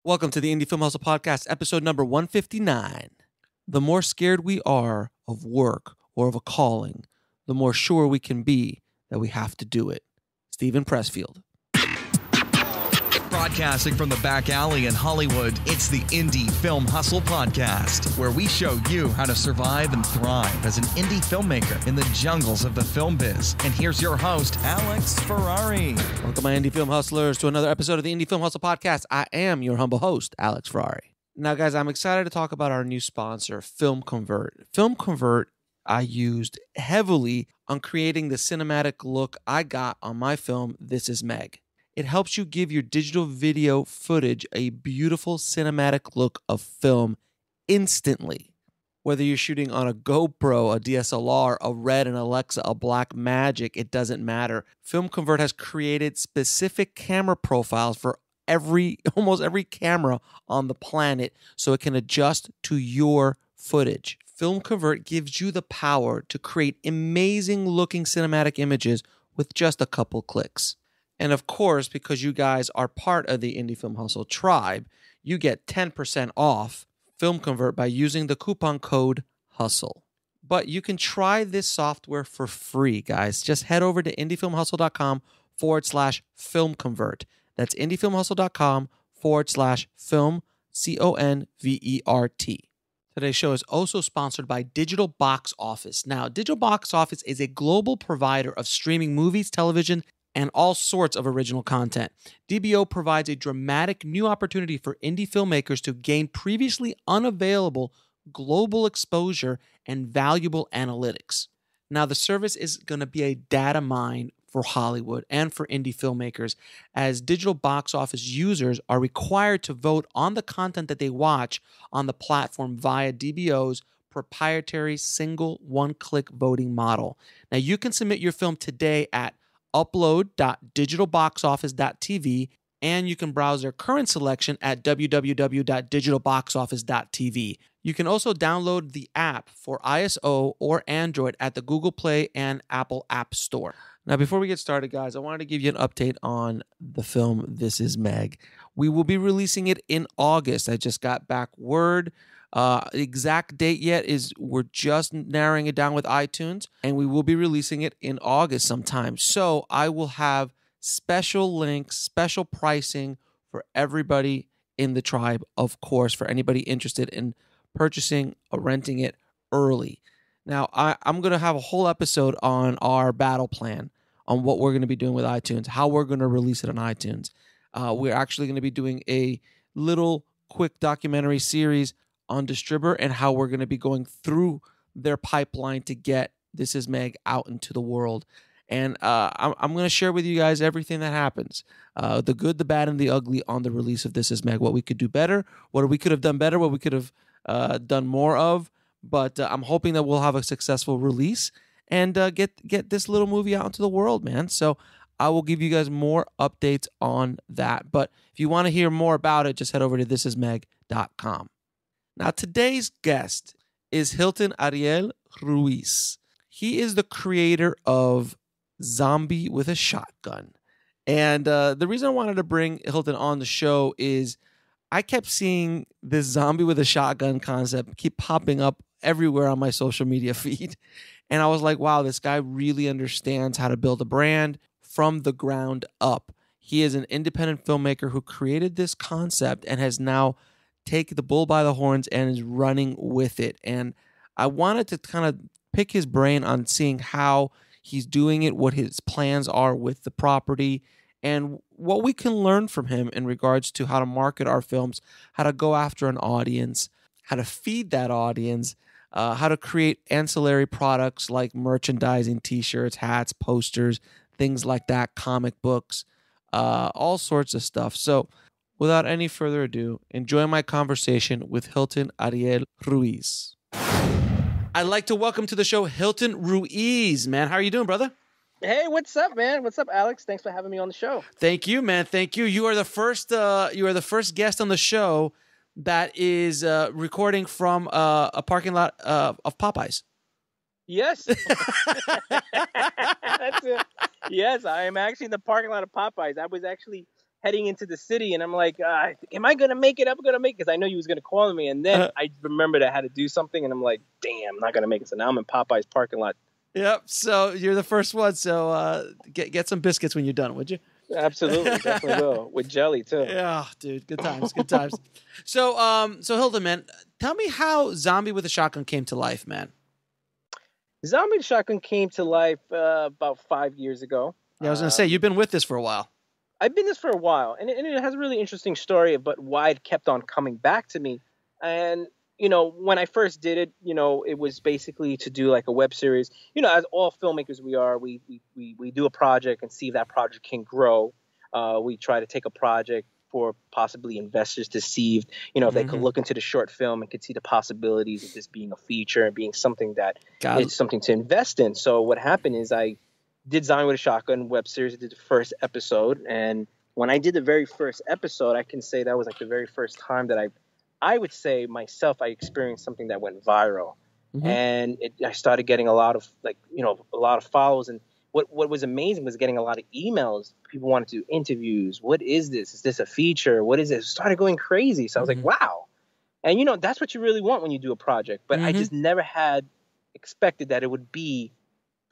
Welcome to the Indie Film Hustle Podcast, episode number 159. The more scared we are of work or of a calling, the more sure we can be that we have to do it. Stephen Pressfield. Broadcasting from the back alley in Hollywood, it's the Indie Film Hustle Podcast, where we show you how to survive and thrive as an indie filmmaker in the jungles of the film biz. And here's your host, Alex Ferrari. Welcome, my Indie Film Hustlers, to another episode of the Indie Film Hustle Podcast. I am your humble host, Alex Ferrari. Now, guys, I'm excited to talk about our new sponsor, Film Convert. Film Convert, I used heavily on creating the cinematic look I got on my film, This Is Meg. It helps you give your digital video footage a beautiful cinematic look of film instantly. Whether you're shooting on a GoPro, a DSLR, a Red, an Alexa, a Black Magic, it doesn't matter. Film Convert has created specific camera profiles for almost every camera on the planet so it can adjust to your footage. Film Convert gives you the power to create amazing looking cinematic images with just a couple clicks. And of course, because you guys are part of the Indie Film Hustle tribe, you get 10% off Film Convert by using the coupon code HUSTLE. But you can try this software for free, guys. Just head over to indiefilmhustle.com/film convert. That's indiefilmhustle.com/film, CONVERT. Today's show is also sponsored by Digital Box Office. Now, Digital Box Office is a global provider of streaming movies, television, and all sorts of original content. DBO provides a dramatic new opportunity for indie filmmakers to gain previously unavailable global exposure and valuable analytics. Now, the service is going to be a data mine for Hollywood and for indie filmmakers, as Digital Box Office users are required to vote on the content that they watch on the platform via DBO's proprietary single one-click voting model. Now, you can submit your film today at upload.digitalboxoffice.tv, and you can browse their current selection at www.digitalboxoffice.tv. You can also download the app for iOS or Android at the Google Play and Apple App Store. Now, before we get started, guys, I wanted to give you an update on the film This Is Meg. We will be releasing it in August. I just got back word. Exact date yet we're just narrowing it down with iTunes, and we will be releasing it in August sometime. So I will have special links, special pricing for everybody in the tribe, of course, for anybody interested in purchasing or renting it early. Now, I'm going to have a whole episode on our battle plan, on what we're going to be doing with iTunes, how we're going to release it on iTunes. We're actually going to be doing a little quick documentary series on Distributor and how we're going to be going through their pipeline to get This Is Meg out into the world. And I'm going to share with you guys everything that happens, the good, the bad, and the ugly on the release of This Is Meg, what we could do better, what we could have done better, what we could have done more of. But I'm hoping that we'll have a successful release and get this little movie out into the world, man. So I will give you guys more updates on that. But if you want to hear more about it, just head over to thisismeg.com. Now, today's guest is Hilton Ariel Ruiz. He is the creator of Zombie with a Shotgun. And the reason I wanted to bring Hilton on the show is I kept seeing this zombie with a shotgun concept keep popping up everywhere on my social media feed. And I was like, wow, this guy really understands how to build a brand from the ground up. He is an independent filmmaker who created this concept and has now take the bull by the horns and is running with it. And I wanted to kind of pick his brain on seeing how he's doing it, what his plans are with the property, and what we can learn from him in regards to how to market our films, how to go after an audience, how to feed that audience, how to create ancillary products like merchandising, t-shirts, hats, posters, things like that, comic books, all sorts of stuff. So without any further ado, enjoy my conversation with Hilton Ariel Ruiz. I'd like to welcome to the show Hilton Ruiz. Man, how are you doing, brother? Hey, what's up, man? What's up, Alex? Thanks for having me on the show. Thank you, man. Thank you. You are the first guest on the show that is recording from a parking lot of Popeyes. Yes. That's it. Yes, I am actually in the parking lot of Popeyes. I was actually heading into the city, and I'm like, am I gonna make it? I'm gonna make it, because I know you was gonna call me, and then I remembered I had to do something, and I'm like, damn, I'm not gonna make it. So now I'm in Popeye's parking lot. Yep. So you're the first one. So get some biscuits when you're done, would you? Absolutely, definitely will, with jelly too. Yeah, dude, good times, good times. So Hilton, man, tell me how Zombie with a Shotgun came to life, man. Zombie with a Shotgun came to life about 5 years ago. Yeah, I was gonna say you've been with this for a while. I've been this for a while, and it has a really interesting story about why it kept on coming back to me. And when I first did it, it was basically to do like a web series. As all filmmakers we are, we do a project and see if that project can grow. We try to take a project for possibly investors to see if they could look into the short film and could see the possibilities of this being a feature and being something that is something to invest in. So what happened is I did Zombie with a Shotgun web series. I did the first episode, and when I did the very first episode, I can say that was like the very first time that I would say myself, I experienced something that went viral. And I started getting a lot of a lot of follows. And what was amazing was getting a lot of emails. People wanted to do interviews. What is this? Is this a feature? What is it? It started going crazy. So I was like, wow. And that's what you really want when you do a project. But I just never had expected that it would be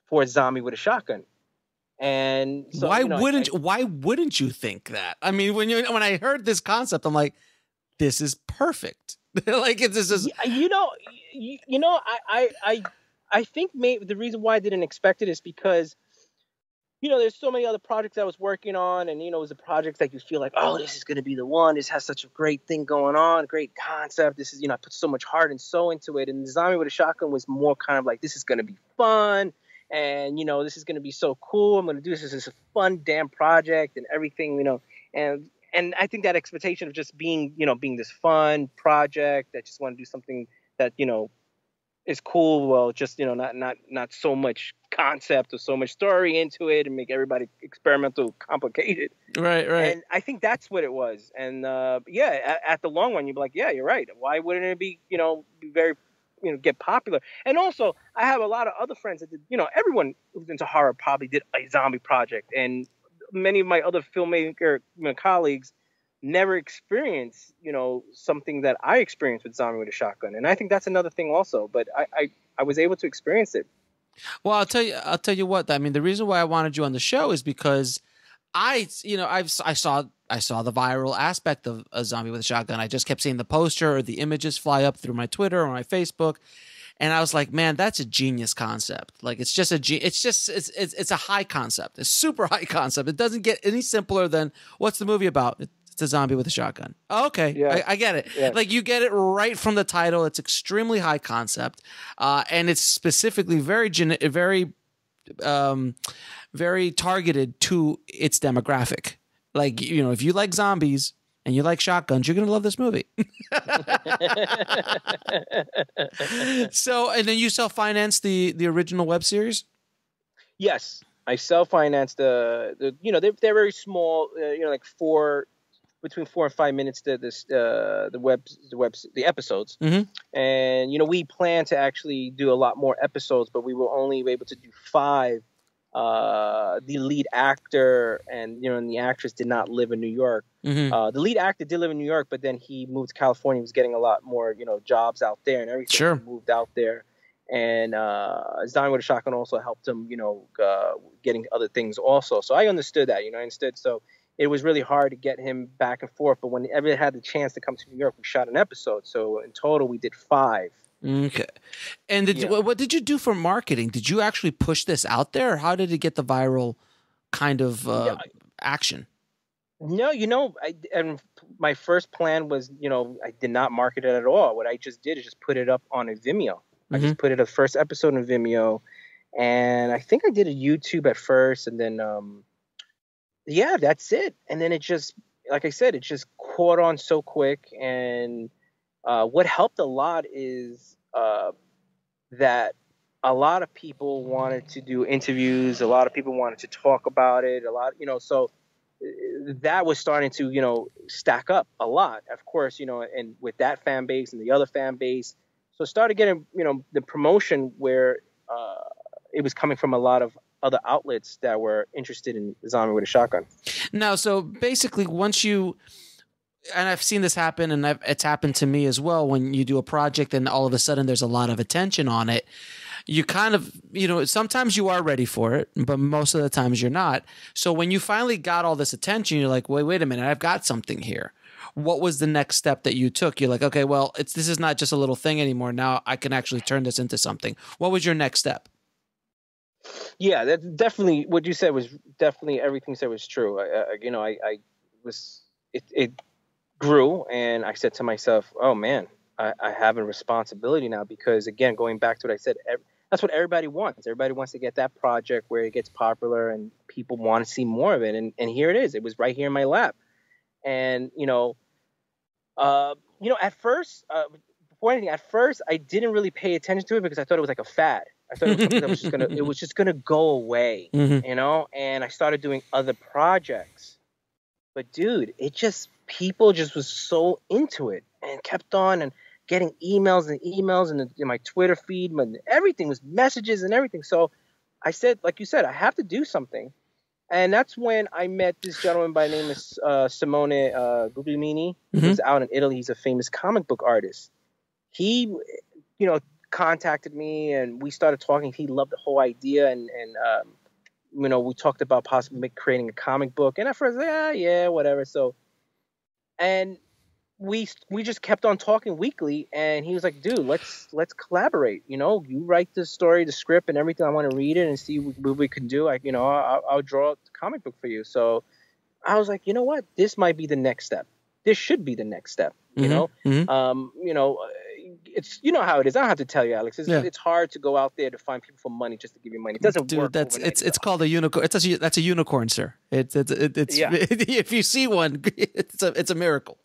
for Zombie with a Shotgun. And so, why wouldn't you think that? I mean, when I heard this concept, I'm like, this is perfect. Like this is I think maybe the reason why I didn't expect it is because there's so many other projects I was working on, and it was a project that you feel like, oh, this is going to be the one. This has such a great thing going on, great concept. This is I put so much heart and soul into it. And Zombie with a Shotgun was more kind of like, this is going to be fun. And, this is going to be so cool. I'm going to do this. This is a fun damn project and everything, and I think that expectation of just being this fun project that just want to do something that, is cool. Well, just, not so much concept or so much story into it and make everybody experimental complicated. Right. And I think that's what it was. And at the long run, you'd be like, yeah, you're right. Why wouldn't it be, be very, get popular? And also, I have a lot of other friends that did, everyone who's into horror probably did a zombie project. And many of my other filmmaker colleagues never experienced, something that I experienced with Zombie with a Shotgun. And I think that's another thing also. But I was able to experience it. Well, I'll tell you what. I mean, the reason why I wanted you on the show is because I saw the viral aspect of a Zombie with a Shotgun. I just kept seeing the poster or the images fly up through my Twitter or my Facebook, and I was like, man, that's a genius concept. Like, it's a high concept. It's super high concept. It doesn't get any simpler than, what's the movie about? It's a zombie with a shotgun. Oh, okay, yeah. I get it. Yeah. Like, you get it right from the title. It's extremely high concept, and it's specifically very targeted to its demographic. Like, if you like zombies and you like shotguns, you're going to love this movie. So, and then you self-financed the original web series? Yes, I self-financed they're very small, like between 4 and 5 minutes the episodes. And we plan to actually do a lot more episodes, but we were only able to do 5. The lead actor and the actress did not live in New York. The lead actor did live in New York, but then he moved to California. He was getting a lot more jobs out there and everything. Sure. He moved out there, and Zombie with a Shotgun also helped him getting other things also. So I understood that. So it was really hard to get him back and forth, but whenever he had the chance to come to New York, we shot an episode. So in total we did 5. Okay. And what did you do for marketing? Did you actually push this out there, or how did it get the viral kind of action? No, and my first plan was, I did not market it at all. What I just did is just put it up on a Vimeo. I just put it a first episode on Vimeo, and I think I did a YouTube at first, and then that's it. And then it just, like I said, it just caught on so quick. And what helped a lot is that a lot of people wanted to do interviews. A lot of people wanted to talk about it. So that was starting to, stack up a lot, of course, and with that fan base and the other fan base. So started getting, the promotion where it was coming from a lot of other outlets that were interested in Zombie with a Shotgun. Now, so basically, once you, and I've seen this happen, and it's happened to me as well, when you do a project and all of a sudden there's a lot of attention on it, you kind of, sometimes you are ready for it, but most of the times you're not. So when you finally got all this attention, you're like, wait a minute, I've got something here. What was the next step that you took? You're like, okay, well, this is not just a little thing anymore. Now I can actually turn this into something. What was your next step? Yeah, that's definitely what you said was definitely everything you said was true. It grew, and I said to myself, oh man, I have a responsibility now, because again, going back to what I said, that's what everybody wants. Everybody wants to get that project where it gets popular and people want to see more of it. And here it is. It was right here in my lap. And, at first, before anything, at first I didn't really pay attention to it because I thought it was like a fad. I thought it was something that was just gonna go away, and I started doing other projects. But dude, people just was so into it and kept on and getting emails and in my Twitter feed, everything was messages and everything. So I said, like you said, I have to do something. And that's when I met this gentleman by the name of Simone Guglielmini. He's out in Italy. He's a famous comic book artist. He, contacted me and we started talking. He loved the whole idea, and we talked about possibly creating a comic book. And at first, yeah, whatever. So, and we just kept on talking weekly, and he was like, dude, let's collaborate. You write the story, the script, and everything. I want to read it and see what we can do. I'll draw a comic book for you. So I was like, you know what? This might be the next step. This should be the next step. It's how it is. I don't have to tell you, Alex. It's hard to go out there to find people for money just to give you money. It doesn't work. It's called a unicorn. That's a unicorn, sir. It's if you see one, it's a miracle.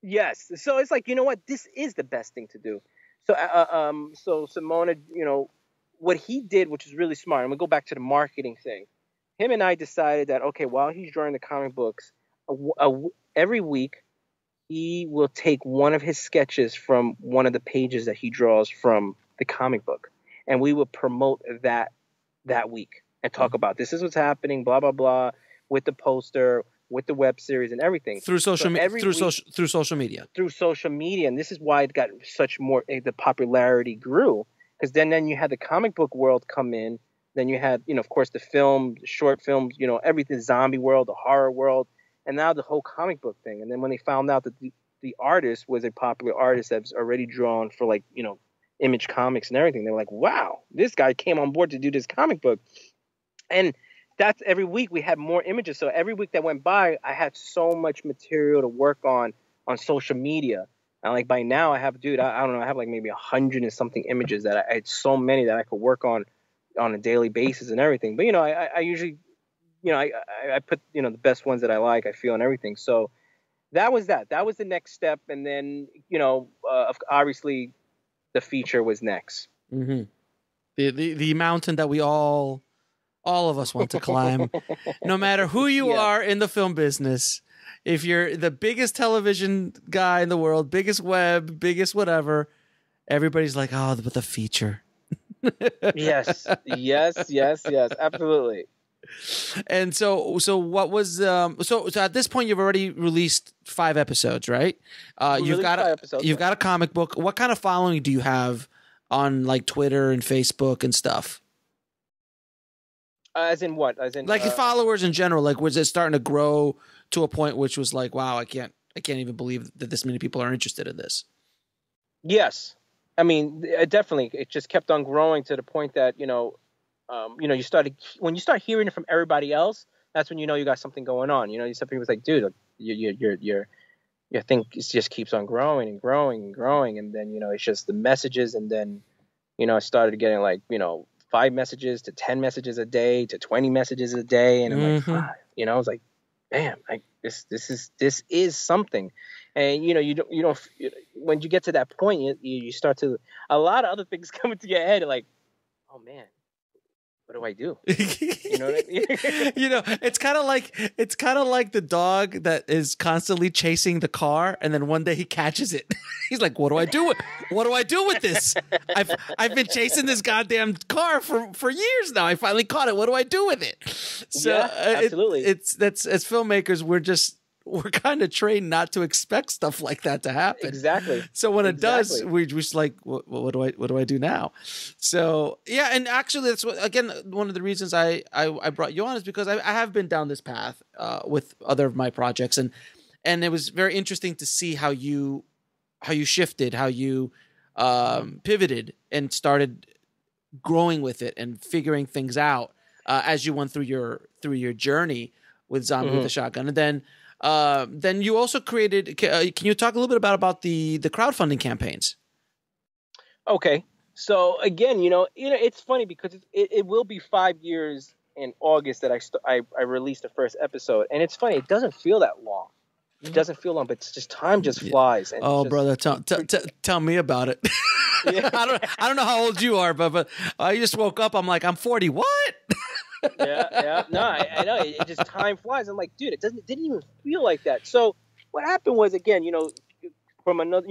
Yes. So it's like, you know what? This is the best thing to do. So so Simone, what he did, which is really smart, and we go back to the marketing thing. Him and I decided that, okay, while he's drawing the comic books, every week he will take one of his sketches from one of the pages that he draws from the comic book, and we will promote that week and talk about this is what's happening, blah blah blah, with the poster, with the web series, and everything through social media. Through social media, and this is why it got such more. The popularity grew, because then you had the comic book world come in. Then you had, of course, the film, the short films, everything, zombie world, the horror world. And now the whole comic book thing. And then when they found out that the artist was a popular artist that's already drawn for Image Comics and everything, they were like, wow, this guy came on board to do this comic book. And that's every week we had more images. So every week that went by, I had so much material to work on social media. And by now I have, I don't know, I have maybe 100 and something images that I had so many that I could work on a daily basis and everything. But, I usually, I put, the best ones that I like, I feel, and everything. So that was the next step. And then, obviously the feature was next. Mm-hmm. The mountain that we all of us want to climb, no matter who you are in the film business. If you're the biggest television guy in the world, biggest web, biggest whatever, everybody's like, oh, but the feature. Yes, absolutely. And so what was so at this point you've already released 5 episodes, right? You've got a comic book. What kind of following do you have on Twitter and Facebook and stuff? As in what? As in followers in general. Was it starting to grow to a point which was like, wow, I can't even believe that this many people are interested in this? Yes. I mean, definitely. It just kept on growing to the point that, when you start hearing it from everybody else, that's when you got something going on. Some people's like, dude, your thing just keeps on growing and growing and growing. And then, it's just the messages. And then, I started getting 5 messages to 10 messages a day to 20 messages a day. And I'm like, I was like, damn, this is something. And you don't when you get to that point, you start to, a lot of other things come into your head, like, oh man, what do I do? You know what I mean? You know, it's kind of like the dog that is constantly chasing the car, and then one day he catches it. He's like, "What do I do with this? I've been chasing this goddamn car for years now. I finally caught it. What do I do with it?" So Yeah, absolutely. That's as filmmakers, we're kind of trained not to expect stuff like that to happen. Exactly. So when it does, we're just like, what do I do now? So yeah, and actually, that's again one of the reasons I brought you on is because I have been down this path with other of my projects, and it was very interesting to see how you shifted, how you pivoted and started growing with it and figuring things out as you went through your journey with Zombie with a Shotgun, and then you also created. Can you talk a little bit about the crowdfunding campaigns? Okay, so again, it's funny because it will be 5 years in August that I released the first episode, and it's funny, it doesn't feel that long. It doesn't feel long, but it's just time just flies. And brother, tell me about it. Yeah. I don't know how old you are, but I just woke up. I'm like, I'm 40. What? Yeah. No, I know. It just time flies. I'm like, dude, it didn't even feel like that. So what happened was, again, from another,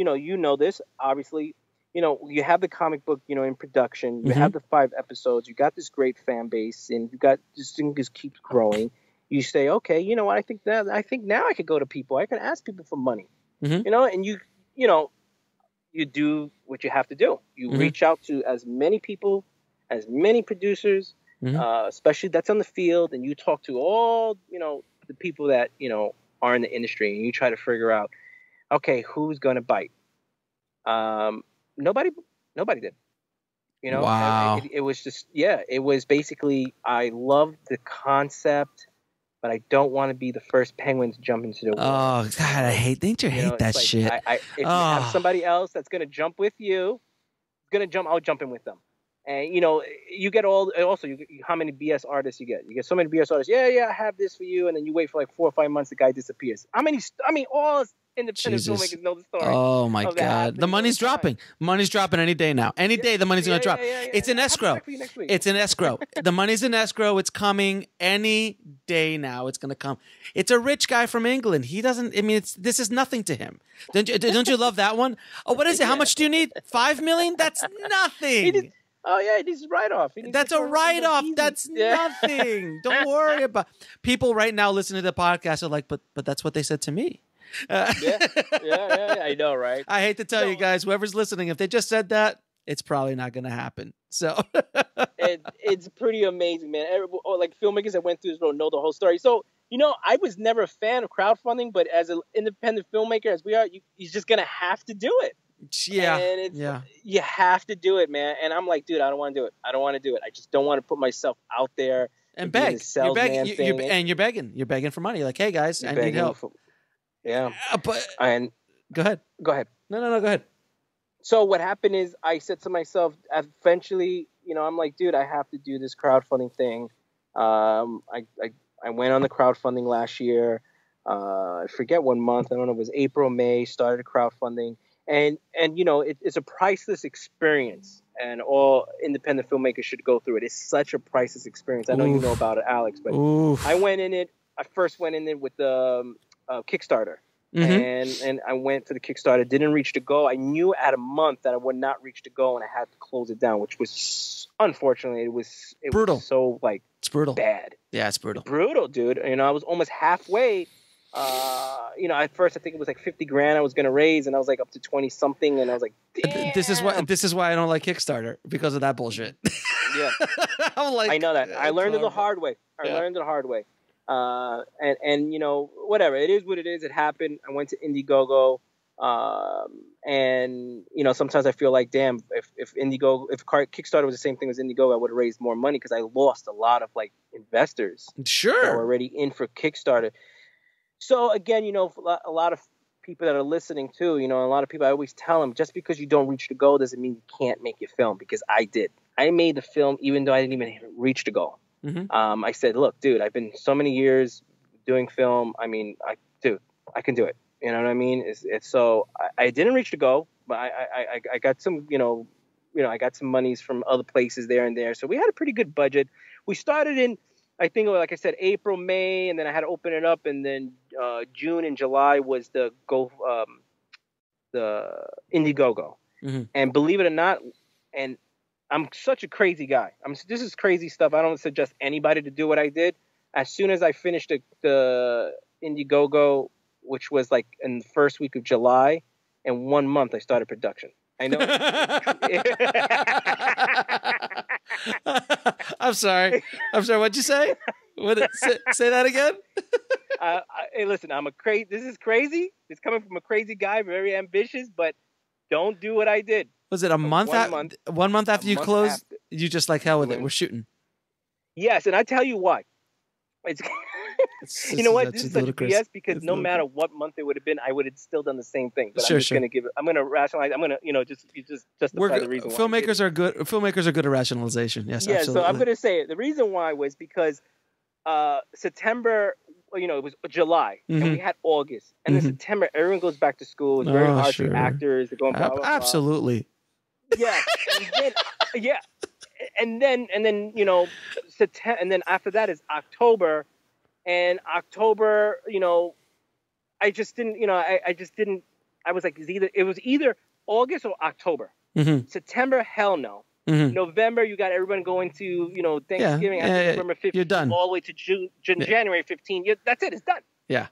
this, obviously, you have the comic book, in production. You have the 5 episodes. You got this great fan base, and you got this thing just keeps growing. You say, okay, you know what? I think now I could go to people. I can ask people for money, and you do what you have to do. You reach out to as many people, as many producers, especially that's on the field, and you talk to all, the people that, are in the industry, and you try to figure out, okay, who's going to bite? Nobody did. Wow. It was just, it was basically, I loved the concept, but I don't want to be the first penguin to jump into the water. Oh God, don't you hate that shit? If you have somebody else that's going to jump with you, I'll jump in with them. And you get how many BS artists you get? You get so many BS artists. Yeah, I have this for you, and then you wait for like 4 or 5 months, the guy disappears. All independent filmmakers know the story. Oh my God, the money's dropping. Money's dropping any day now. Any day the money's going to drop. It's in escrow. It's in escrow. The money's in escrow. It's coming any day now. It's going to come. It's a rich guy from England. He doesn't. I mean, this is nothing to him. Don't you love that one? Oh, what is it? How much do you need? 5 million? That's nothing. Oh yeah, it is write-off. That's a write-off. That's nothing. Don't worry about. People right now listening to the podcast are like, but that's what they said to me. Yeah, I know, right? I hate to tell you guys, whoever's listening, if they just said that, it's probably not going to happen. So it's pretty amazing, man. Like filmmakers that went through this road know the whole story. So I was never a fan of crowdfunding, but as an independent filmmaker, as we are, you're just gonna have to do it. Yeah, and you have to do it, man. And I'm like, dude, I don't want to do it. I just don't want to put myself out there and beg. You're begging. You're begging for money. You're like, hey guys, I need help. Yeah, and go ahead. No, go ahead. So what happened is I said to myself, eventually, I'm like, dude, I have to do this crowdfunding thing. I went on the crowdfunding last year. I forget what month. I don't know. It was April, May. Started crowdfunding. And it's a priceless experience, and all independent filmmakers should go through it. It's such a priceless experience. I know you know about it, Alex, but I first went in it with the Kickstarter, and I went for the Kickstarter. Didn't reach the goal. I knew at a month that I would not reach the goal, and I had to close it down, which was unfortunately it was brutal. Was so it's brutal. Bad. Yeah, it's brutal. Brutal, dude. I was almost halfway. At first I think it was like 50 grand I was going to raise, and I was like up to 20 something. And I was like, damn. This is why I don't like Kickstarter, because of that bullshit. Yeah. I know that. I learned it the hard way. And whatever. It is what it is. It happened. I went to Indiegogo. And sometimes I feel like, damn, if Kickstarter was the same thing as Indiegogo, I would have raised more money, because I lost a lot of like investors. Sure. That were already in for Kickstarter. So again, a lot of people that are listening too, a lot of people, I always tell them, just because you don't reach the goal doesn't mean you can't make your film, because I did. I made the film even though I didn't even reach the goal. I said, look, dude, I've been so many years doing film. I mean, I can do it. You know what I mean? So I didn't reach the goal, but I got some, I got some monies from other places there and there. So we had a pretty good budget. we started in, I think, like I said, April, May, and then I had to open it up, and then June and July was the Indiegogo. Mm-hmm. And believe it or not, and I'm such a crazy guy. This is crazy stuff. I don't suggest anybody to do what I did. As soon as I finished the Indiegogo, which was like in the first week of July, in 1 month I started production. I know. I'm sorry. What'd you say? Say that again? Hey, listen, this is crazy. It's coming from a crazy guy, very ambitious, but don't do what I did. Was it a month? 1 month after you closed? You just like, hell with it. We're shooting. Yes, and I tell you why. It's you know what? This is such BS because no matter what month it would have been, I would have still done the same thing. But I'm just going to give it. I'm going to rationalize. I'm going to, just justify the reason why. Filmmakers are good. Filmmakers are good at rationalization. Yes, yeah. absolutely. So I'm going to say it. The reason why was because September, it was July, and we had August, and then September, everyone goes back to school. It's very hard for actors. They're going blah, blah, blah. Absolutely. Yeah. And then, September, and then after that is October, and October, I just didn't, I was like, it was either August or October. September, hell no. November, you got everyone going to, Thanksgiving, November 15th, you're done. all the way to January 15th. That's it, it's done. Yeah.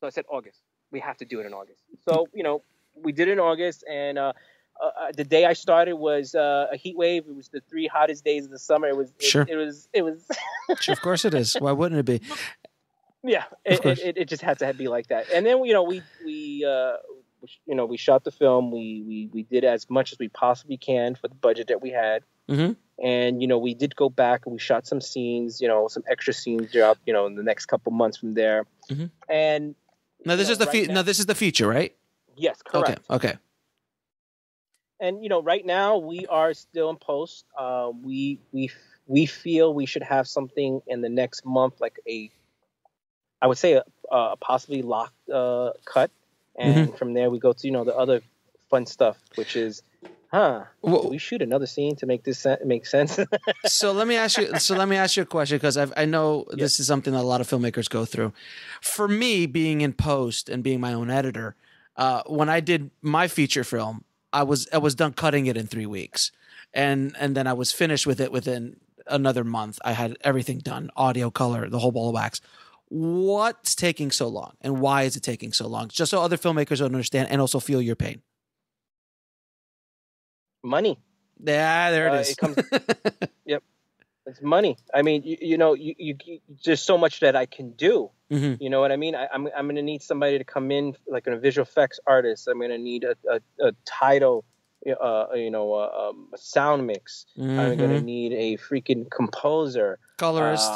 So I said August. We have to do it in August. So, we did it in August, and the day I started was a heat wave. It was the 3 hottest days of the summer. It was. Of course it is. Why wouldn't it be? Yeah, it just had to be like that. And then we shot the film. We did as much as we possibly can for the budget that we had. And we did go back and we shot some scenes. Some extra scenes throughout. In the next couple months from there. And now this is the feature, right? Yes, correct. Okay. And right now we are still in post. We feel we should have something in the next month, like I would say a possibly locked cut, and from there we go to the other fun stuff, which is, we shoot another scene to make this make sense. So let me ask you a question, because I know this is something that a lot of filmmakers go through. For me, being in post and being my own editor, when I did my feature film, I was done cutting it in 3 weeks, and then I was finished with it within another month. I had everything done, audio, color, the whole ball of wax. What's taking so long, and why is it taking so long? Just so other filmmakers don't understand and also feel your pain. Money. Yeah, there it is. It comes. Yep, it's money. I mean, you there's so much that I can do. You know what I mean? I'm going to need somebody to come in, like a visual effects artist. I'm going to need a title, a sound mix. I'm going to need a freaking composer, colorist,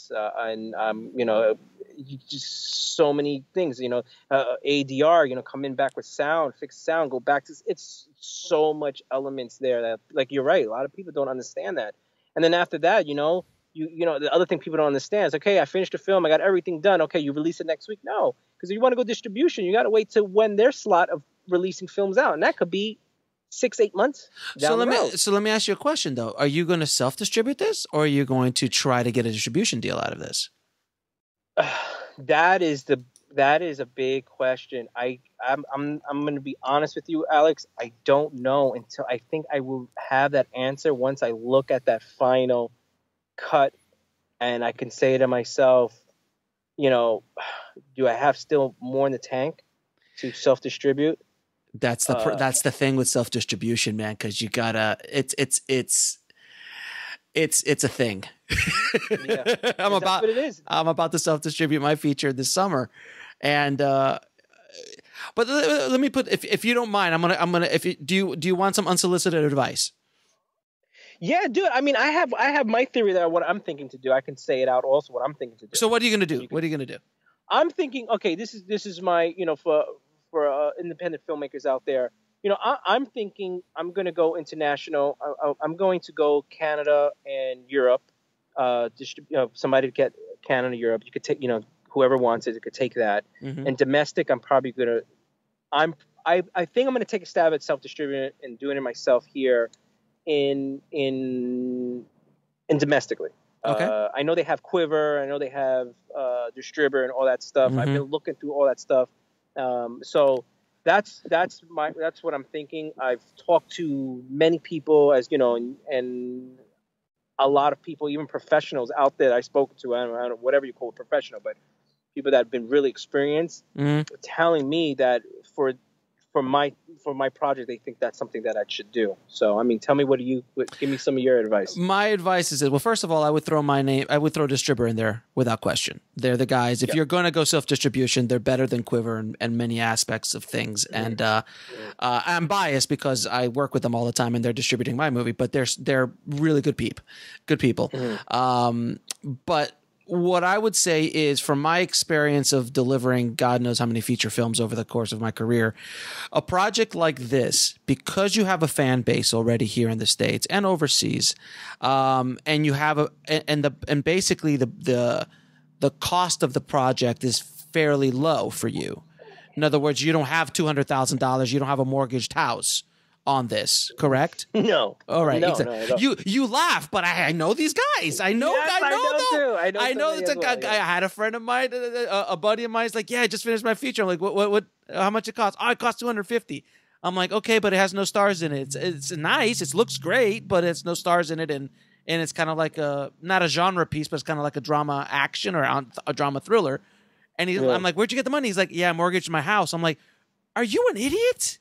and just so many things. ADR, come in back with sound, fix sound, go back to. It's so much elements there that, like, you're right. A lot of people don't understand that. And then after that, the other thing people don't understand is, okay, I finished the film, I got everything done. Okay, you release it next week? No, because if you want to go distribution, you got to wait till when their slot of releasing films out, and that could be 6-8 months down the road. So let me ask you a question though: are you going to self-distribute this, or are you going to try to get a distribution deal out of this? That is a big question. I'm going to be honest with you, Alex. I don't know until I think I will have that answer once I look at that final cut, and I can say to myself, do I have still more in the tank to self-distribute? That's the thing with self-distribution, man, because you gotta it's a thing. Yeah. I'm about to self-distribute my feature this summer, and but let me put, if you don't mind, I'm gonna do you want some unsolicited advice? Yeah, dude. I mean, I have my theory that what I'm thinking to do. I can say it out also what I'm thinking to do. So what are you gonna do? What are you gonna do? I'm thinking, okay, this is my, for independent filmmakers out there, I'm thinking I'm going to go international. I'm going to go Canada and Europe. Somebody to get Canada, Europe. You could take, whoever wants it, could take that. And domestic, I'm probably going to, I think I'm going to take a stab at self-distributing and doing it myself here in domestically. Okay. I know they have Quiver. I know they have Distributor and all that stuff. I've been looking through all that stuff. So that's what I'm thinking. I've talked to many people, as you know, and a lot of people, even professionals out there that I've spoken to. I don't know whatever you call it, professional, but people that have been really experienced, telling me that for my project, they think that's something that I should do. So, I mean, tell me, give me some of your advice. My advice is that, well, first of all, I would throw Distributor in there without question. They're the guys. If you're going to go self-distribution, they're better than Quiver in many aspects of things. And I'm biased because I work with them all the time and they're distributing my movie, but they're really good people. But what I would say is, from my experience of delivering God knows how many feature films over the course of my career, a project like this, because you have a fan base already here in the States and overseas, and you have basically the cost of the project is fairly low for you. In other words, you don't have $200,000. You don't have a mortgaged house on this, correct? No. All right. No, exactly. no, I don't. You laugh, but I know these guys. I know. Yes, I know too. I know that I had a friend of mine, a buddy of mine. Is like, yeah, I just finished my feature. I'm like, what? How much it costs? Oh, it costs $250. I'm like, okay, but it has no stars in it. It's nice. It looks great, but it's no stars in it, and it's kind of like not a genre piece, but it's kind of like a drama action or a drama thriller. And I'm like, where'd you get the money? He's like, yeah, I mortgaged my house. I'm like, are you an idiot?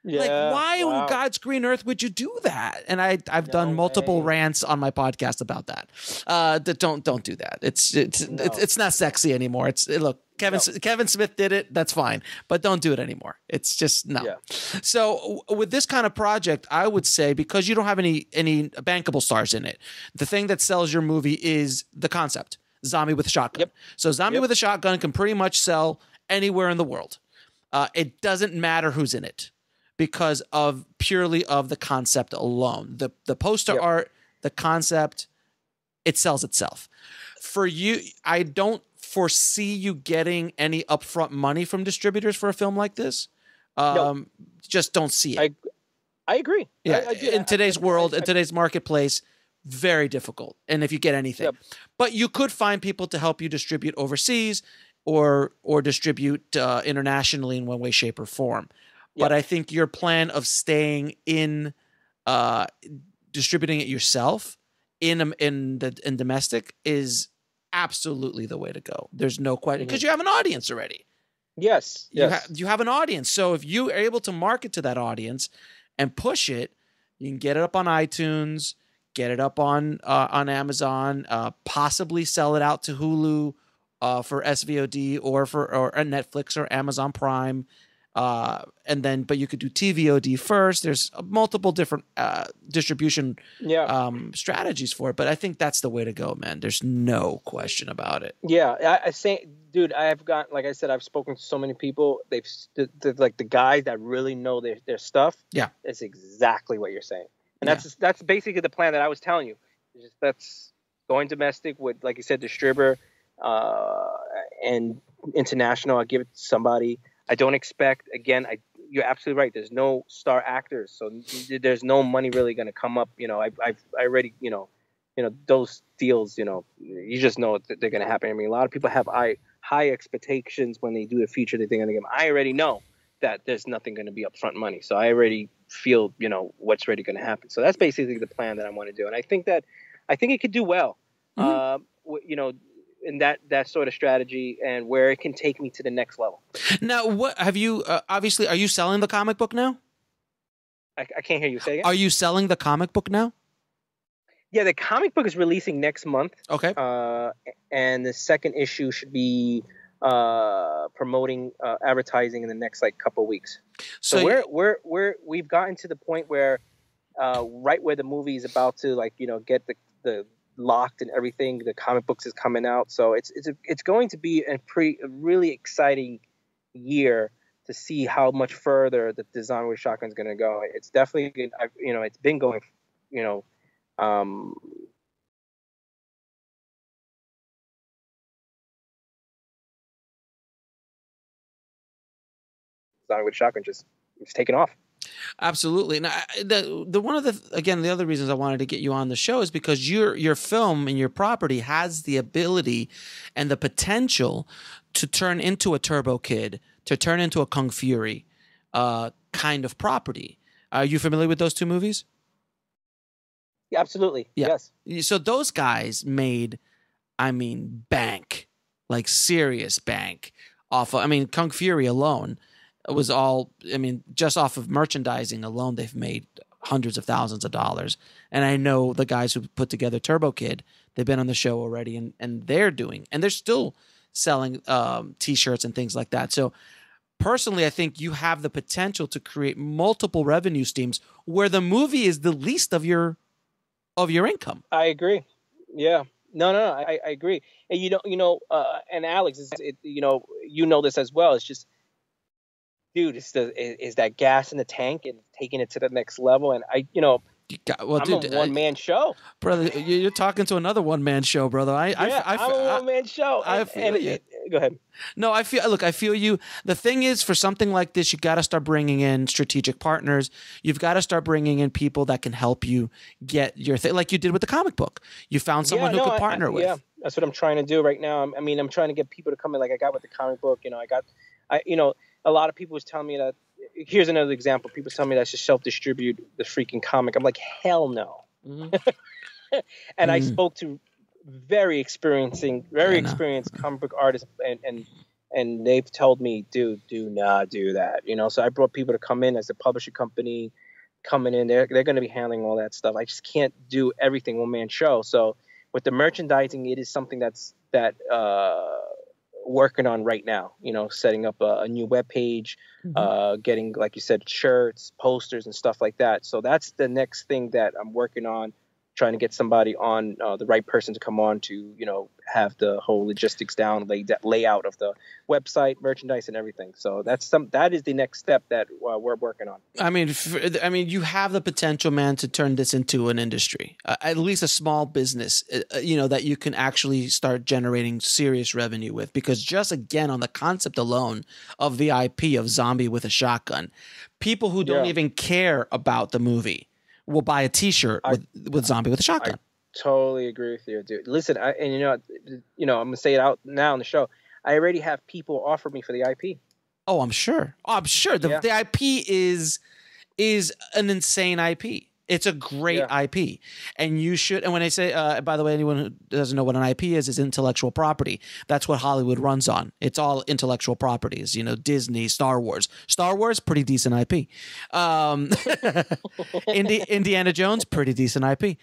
Yeah, like, why wow. on God's green earth would you do that? And I've done multiple rants on my podcast about that. That don't do that. It's not sexy anymore. Look, Kevin Smith did it. That's fine, but don't do it anymore. It's just no. Yeah. So with this kind of project, I would say, because you don't have any bankable stars in it, the thing that sells your movie is the concept. Zombie with a shotgun. Yep. So Zombie with a shotgun can pretty much sell anywhere in the world. It doesn't matter who's in it, because of purely of the concept alone. The poster art, the concept, it sells itself. For you, I don't foresee you getting any upfront money from distributors for a film like this. No. Just don't see it. I agree. Yeah, in today's world, in today's marketplace, very difficult. And if you get anything. But you could find people to help you distribute overseas or distribute internationally in one way, shape, or form. But I think your plan of staying in distributing it yourself in domestic is absolutely the way to go. There's no question, because you have an audience already. Yes. You have an audience. So if you are able to market to that audience and push it, you can get it up on iTunes, get it up on Amazon, possibly sell it out to Hulu for SVOD or Netflix or Amazon Prime. But you could do TVOD first. There's multiple different distribution strategies for it, but I think that's the way to go, man. There's no question about it. Yeah, I say, dude, like I said, I've spoken to so many people. They're like the guys that really know their stuff. Yeah, it's exactly what you're saying, and that's basically the plan that I was telling you. That's going domestic with, like you said, distributor, and international. I give it to somebody. I don't expect, again, you're absolutely right. There's no star actors, so there's no money really going to come up. You know, I already, those deals, you just know that they're going to happen. I mean, a lot of people have high expectations when they do a feature that they're going to get. I already know that there's nothing going to be upfront money, so I already feel, what's really going to happen. So that's basically the plan that I want to do, and I think it could do well. In that sort of strategy, and where it can take me to the next level. Now, what have you? Obviously, are you selling the comic book now? I can't hear you say again. Are you selling the comic book now? Yeah, the comic book is releasing next month. Okay. And the second issue should be promoting advertising in the next couple weeks. So we've gotten to the point where right where the movie is about to get the locked and everything, the comic books is coming out, so it's going to be a really exciting year to see how much further the design with shotgun is going to go. It's definitely good. It's been going, design with shotgun just it's taken off. Absolutely. Now, the one of the other reasons I wanted to get you on the show is because your film and your property has the ability and the potential to turn into a Turbo Kid, to turn into a Kung Fury kind of property. Are you familiar with those two movies? Yeah, absolutely. Yeah. Yes. So those guys made, I mean, bank, like serious bank off of, I mean, Kung Fury alone was all, I mean, just off of merchandising alone, they've made hundreds of thousands of dollars. And I know the guys who put together Turbo Kid, they've been on the show already, and they're still selling T-shirts and things like that. So personally, I think you have the potential to create multiple revenue streams where the movie is the least of your income. I agree. Yeah. No, I agree. And and Alex, you know this as well. It's just, dude, is that gas in the tank and taking it to the next level. And I'm a one-man show, brother. You're talking to another one-man show, brother. I'm a one-man show. I feel you. Go ahead. No, I feel you. The thing is, for something like this, you got to start bringing in strategic partners. You've got to start bringing in people that can help you get your thing, like you did with the comic book. You found someone who could partner with. Yeah, that's what I'm trying to do right now. I'm trying to get people to come in, like I got with the comic book. A lot of people was telling me that. Here's another example. People tell me that I should self-distribute the freaking comic. I'm like, hell no. Mm-hmm. And I spoke to very experienced comic book artists, and they've told me, dude, do not do that. So I brought people to come in as a publishing company coming in. They're going to be handling all that stuff. I just can't do everything one-man show. So with the merchandising, it is something that working on right now, setting up a new webpage, getting, like you said, shirts, posters and stuff like that. So that's the next thing that I'm working on, trying to get somebody on, the right person to come on to, have the whole logistics down, layout of the website, merchandise and everything. So that is the next step that we're working on. I mean, you have the potential, man, to turn this into an industry, at least a small business, that you can actually start generating serious revenue with. Because just again, on the concept alone of the IP of Zombie with a Shotgun, people who don't even care about the movie will buy a T-shirt with Zombie with a Shotgun. Totally agree with you, dude. Listen, I'm gonna say it out now on the show. I already have people offer me for the IP. Oh, I'm sure. The IP is an insane IP. It's a great IP, and you should. And when I say, by the way, anyone who doesn't know what an IP is intellectual property. That's what Hollywood runs on. It's all intellectual properties. Disney, Star Wars. Star Wars, pretty decent IP. Indiana Jones, pretty decent IP.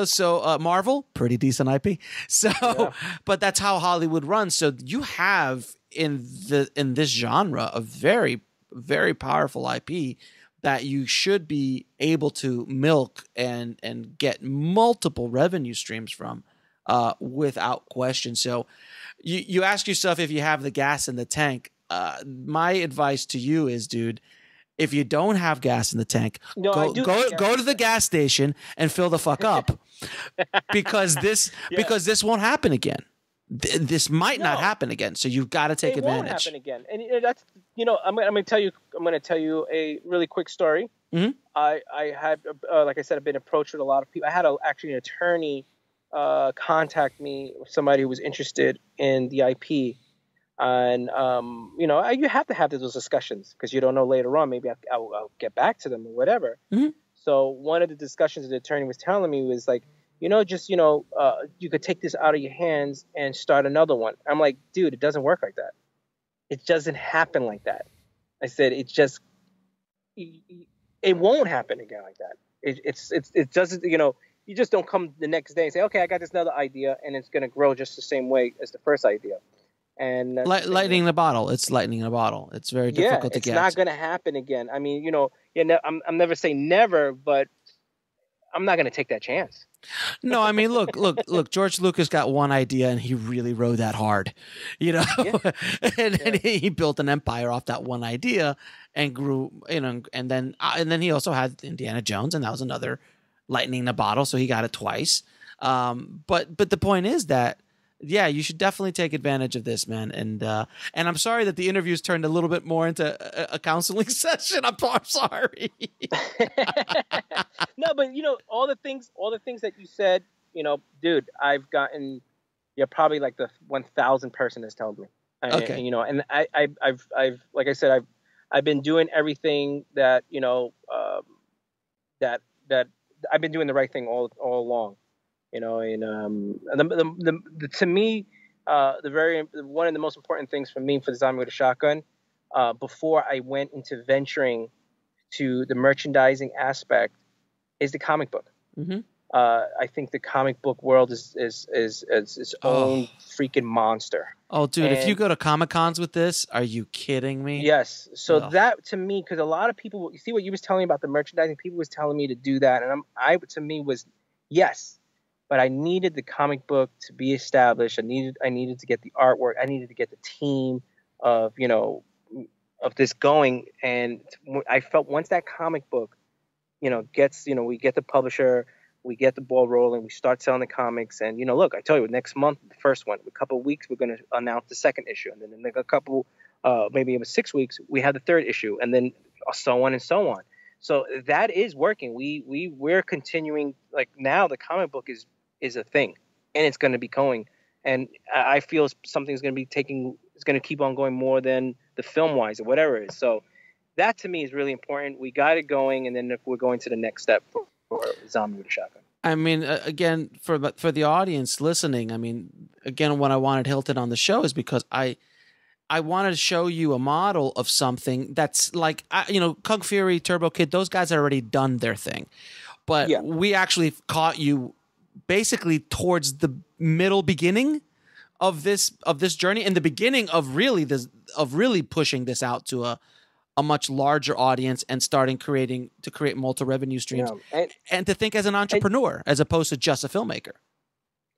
So Marvel, pretty decent IP. So, but that's how Hollywood runs. So you have in this genre a very, very powerful IP that you should be able to milk and get multiple revenue streams from without question. So you ask yourself if you have the gas in the tank. My advice to you is, dude, if you don't have gas in the tank, go to the gas station and fill the fuck up because this won't happen again. This might not happen again, so you've got to take advantage. It won't happen again, and that's I'm going to tell you a really quick story. Mm-hmm. I had, like I said, I've been approached with a lot of people. I had actually an attorney contact me, somebody who was interested in the IP, and you have to have those discussions because you don't know later on. Maybe I'll get back to them or whatever. Mm-hmm. So one of the discussions the attorney was telling me was like, you could take this out of your hands and start another one. I'm like, dude, it doesn't work like that. It doesn't happen like that. I said, it won't happen again like that. It doesn't, you just don't come the next day and say, okay, I got this another idea and it's going to grow just the same way as the first idea. And lightning in a bottle. It's lightning in a bottle. It's very difficult to get. It's not going to happen again. I mean, I'm never saying never, but I'm not going to take that chance. No, I mean, look. George Lucas got one idea, and he really rode that hard, and he built an empire off that one idea, and grew, and then he also had Indiana Jones, and that was another lightning in a bottle, so he got it twice. But the point is that yeah, you should definitely take advantage of this, man. And I'm sorry that the interviews turned a little bit more into a counseling session. I'm sorry. No, but all the things that you said, dude, I've gotten, you're probably like the 1,000th person that's told me. Okay. And I've like I said, I've been doing everything that that I've been doing the right thing all along, and to me, one of the most important things for me for the Zombie with a Shotgun, before I went into venturing to the merchandising aspect, is the comic book. Mm-hmm. I think the comic book world is its own freaking monster. Oh, dude, if you go to Comic-Cons with this, are you kidding me? Yes. So that, to me, because a lot of people, you see what you was telling me about the merchandising, people was telling me to do that, and to me was yes, but I needed the comic book to be established. I needed to get the artwork. I needed to get the team of of this going, and I felt once that comic book, gets, we get the publisher, we get the ball rolling, we start selling the comics, and look, I tell you, next month, the first one, a couple of weeks, we're going to announce the second issue, and then in a couple, maybe in 6 weeks, we have the third issue, and then so on and so on. So that is working. We're continuing, like, now the comic book is a thing, and it's going to be going, and I feel something's going to be it's going to keep on going more than the film wise or whatever it is. So that to me is really important. We got it going, and then if we're going to the next step for Zombie with a Shotgun. I mean, again, for the audience listening, I mean, again, when I wanted Hilton on the show is because I wanted to show you a model of something that's like, Kung Fury, Turbo Kid, those guys had already done their thing. But we actually caught you basically towards the middle beginning of this journey, and the beginning of really pushing this out to a much larger audience and starting to create multi-revenue streams, and to think as an entrepreneur as opposed to just a filmmaker.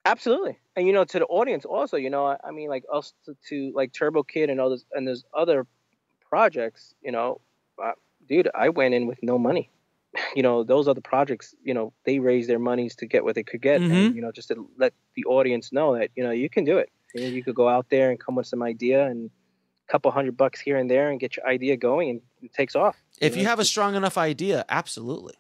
Absolutely. And to the audience also, I mean, like us to like Turbo Kid and others, and there's other projects, dude, I went in with no money. Those other projects, they raised their monies to get what they could get, and just to let the audience know that you can do it. You could go out there and come with some idea and couple $100 here and there and get your idea going, and it takes off. If you have a strong enough idea, absolutely.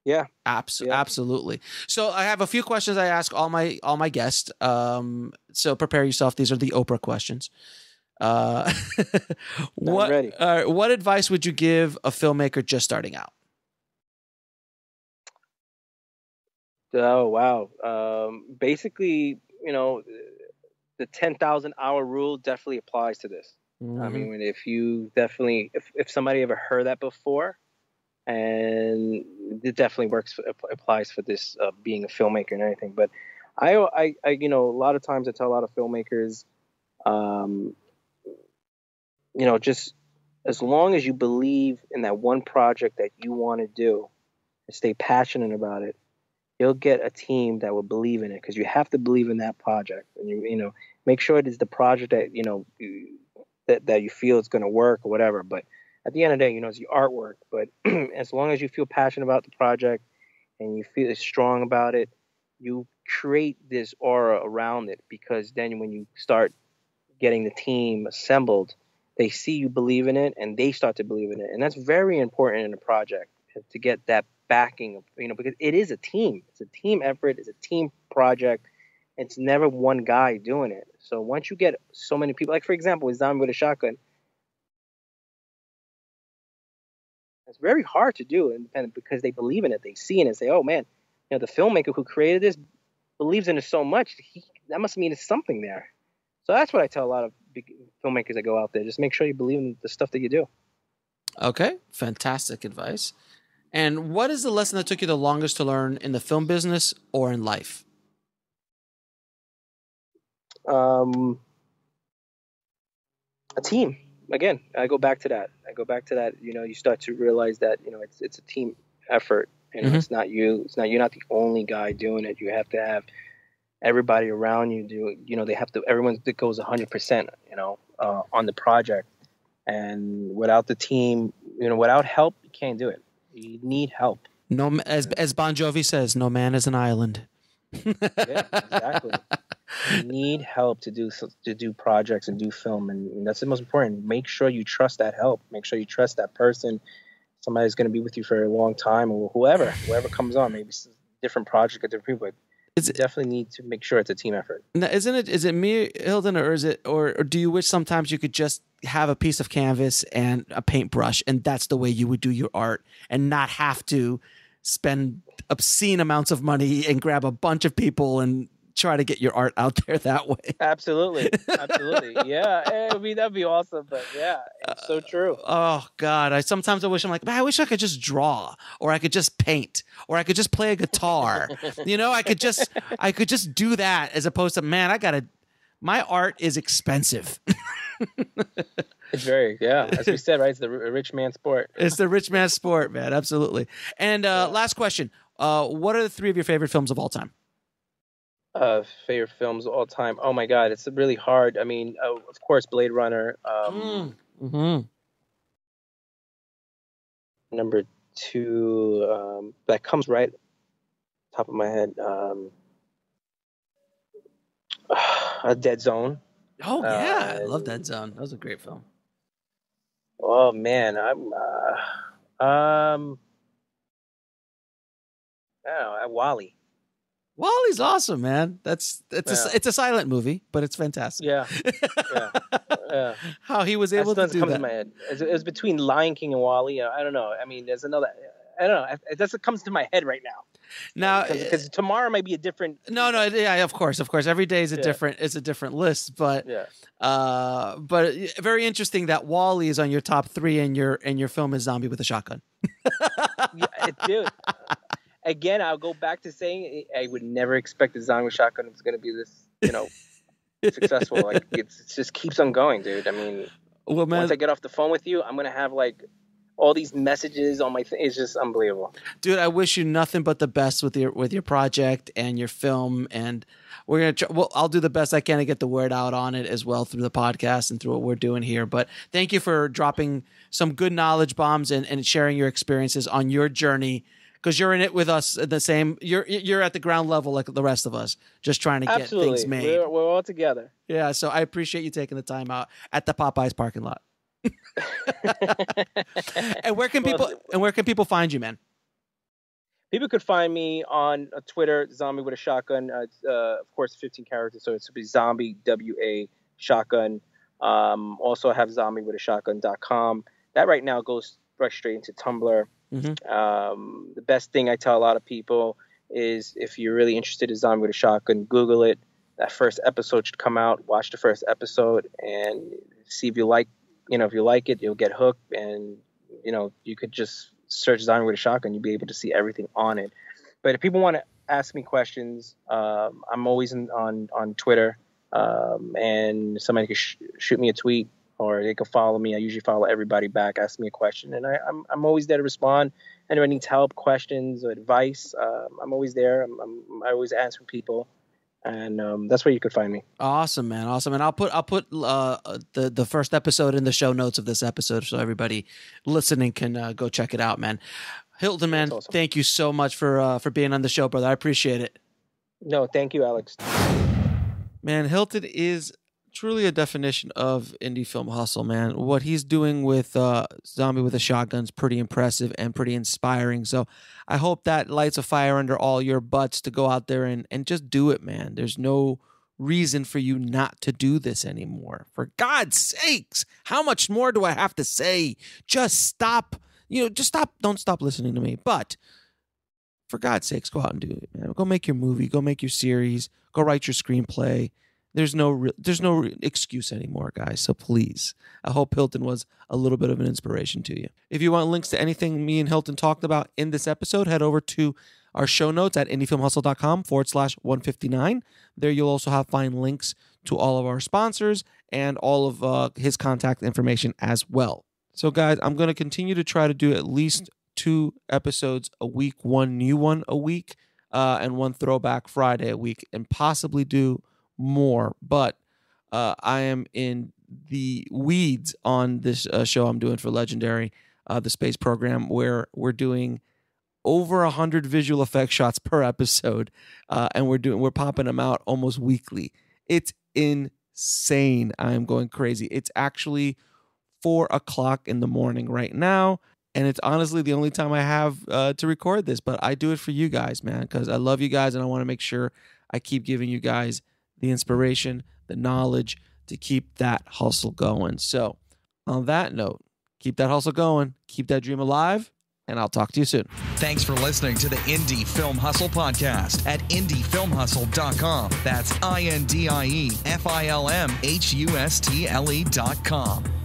Yeah. Absolutely. So I have a few questions I ask all my guests. So prepare yourself. These are the Oprah questions. What advice would you give a filmmaker just starting out? Oh, wow. Basically, the 10,000 hour rule definitely applies to this. I mean, if somebody ever heard that before, and it definitely applies for this, being a filmmaker and everything. But I a lot of times I tell a lot of filmmakers, just as long as you believe in that one project that you want to do and stay passionate about it, you'll get a team that will believe in it, because you have to believe in that project, and make sure it is the project that that you feel it's going to work or whatever. But at the end of the day, it's your artwork. But as long as you feel passionate about the project and you feel strong about it, you create this aura around it, because then when you start getting the team assembled, they see you believe in it and they start to believe in it. And that's very important in a project, to get that backing of, because it is a team. It's a team effort. It's a team project. It's never one guy doing it. So once you get so many people, like for example, with Zombie with a Shotgun, it's very hard to do independent, because they believe in it. They see it and say, oh man, the filmmaker who created this believes in it so much, that must mean it's something there. So that's what I tell a lot of big filmmakers that go out there. Just make sure you believe in the stuff that you do. Okay, fantastic advice. And what is the lesson that took you the longest to learn in the film business or in life? A team. Again, I go back to that. You start to realize that it's a team effort. It's not you. It's not, you're not the only guy doing it. You have to have everybody around you do. They have to. Everyone that goes 100%. On the project. And without the team, without help, you can't do it. You need help. No, as Bon Jovi says, no man is an island. Yeah, exactly. You need help to do projects and do film, and that's the most important. Make sure you trust that help. Make sure you trust that person. Somebody's going to be with you for a long time, or whoever comes on. Maybe it's a different project, or different people. But you definitely need to make sure it's a team effort. Now, isn't it? Is it me, Hilton, or do you wish sometimes you could just have a piece of canvas and a paintbrush, and that's the way you would do your art, and not have to spend obscene amounts of money and grab a bunch of people and try to get your art out there that way? Absolutely. Yeah, that'd be awesome. But yeah, it's so true. Oh God, sometimes wish I'm like, man, I wish I could just draw, or I could just paint, or I could just play a guitar. I could just do that, as opposed to, man, my art is expensive. It's very, as we said, right? It's the rich man's sport. It's the rich man's sport, man. Absolutely. And last question: what are the 3 of your favorite films of all time? Favorite films of all time. Oh my God, it's really hard. I mean, of course, Blade Runner. Number 2, that comes right top of my head. A Dead Zone. Oh yeah, I love Dead Zone. That was a great film. Oh man, I don't know, Wally. Wally's awesome, man. It's a silent movie, but it's fantastic. Yeah. How he was able to do that. To my head. It was between Lion King and Wally. I don't know. I mean, there's another. I don't know. It just comes to my head right now. Now, because tomorrow might be a different. No, yeah, of course. Every day is a different list, but but very interesting that Wally is on your top 3, and your film is Zombie with a Shotgun. Dude. Again, I'll go back to saying I would never expect the Zombie with Shotgun was going to be this, successful. Like it just keeps on going, dude. I mean, well, man, once I get off the phone with you, I'm going to have like all these messages on my thing. It's just unbelievable, dude. I wish you nothing but the best with your project and your film, and we're gonna try, I'll do the best I can to get the word out on it as well through the podcast and through what we're doing here. But thank you for dropping some good knowledge bombs and sharing your experiences on your journey, because you're in it with us the same. You're at the ground level like the rest of us, just trying to get things made. We're all together. Yeah, so I appreciate you taking the time out at the Popeyes parking lot. And where can people find you, man? People could find me on Twitter, Zombie with a Shotgun. Of course, 15 characters, so it's be Zombie WA Shotgun. Also, I have zombiewithashotgun.com. That right now goes right straight into Tumblr. Mm-hmm. The best thing I tell a lot of people is, if you're really interested in Zombie with a Shotgun, Google it. That first episode should come out. Watch the first episode and see if you like. If you like it, you'll get hooked, and you could just search Zombie with a Shotgun. You'll be able to see everything on it. But if people want to ask me questions, I'm always on Twitter, and somebody can shoot me a tweet, or they can follow me. I usually follow everybody back. Ask me a question, and I'm always there to respond. Anyone needs help, questions, or advice, I'm always there. I always answer people. And that's where you could find me. Awesome, man. Awesome. And I'll put the first episode in the show notes of this episode, so everybody listening can go check it out, man. Hilton, man, awesome. Thank you so much for being on the show, brother. I appreciate it. No, thank you, Alex. Man, Hilton is truly a definition of indie film hustle, man. What he's doing with Zombie with a Shotgun is pretty impressive and pretty inspiring. So I hope that lights a fire under all your butts to go out there and just do it, man. There's no reason for you not to do this anymore. For God's sakes, how much more do I have to say? Just stop. Just stop. Don't stop listening to me. But for God's sakes, go out and do it, man. Go make your movie. Go make your series. Go write your screenplay. There's no excuse anymore, guys. So please, I hope Hilton was a little bit of an inspiration to you. If you want links to anything me and Hilton talked about in this episode, head over to our show notes at indiefilmhustle.com/159. There you'll also find links to all of our sponsors and all of his contact information as well. So guys, I'm going to continue to try to do at least 2 episodes a week, 1 new one a week, and 1 throwback Friday a week, and possibly do more. But I am in the weeds on this show I'm doing for Legendary, the space program, where we're doing over 100 visual effects shots per episode, and we're popping them out almost weekly. It's insane. I am going crazy. It's actually 4 o'clock in the morning right now. And it's honestly the only time I have to record this. But I do it for you guys, man, because I love you guys. And I want to make sure I keep giving you guys the inspiration, the knowledge to keep that hustle going. So on that note, keep that hustle going. Keep that dream alive. And I'll talk to you soon. Thanks for listening to the Indie Film Hustle podcast at indiefilmhustle.com. That's INDIEFILMHUSTLE.com.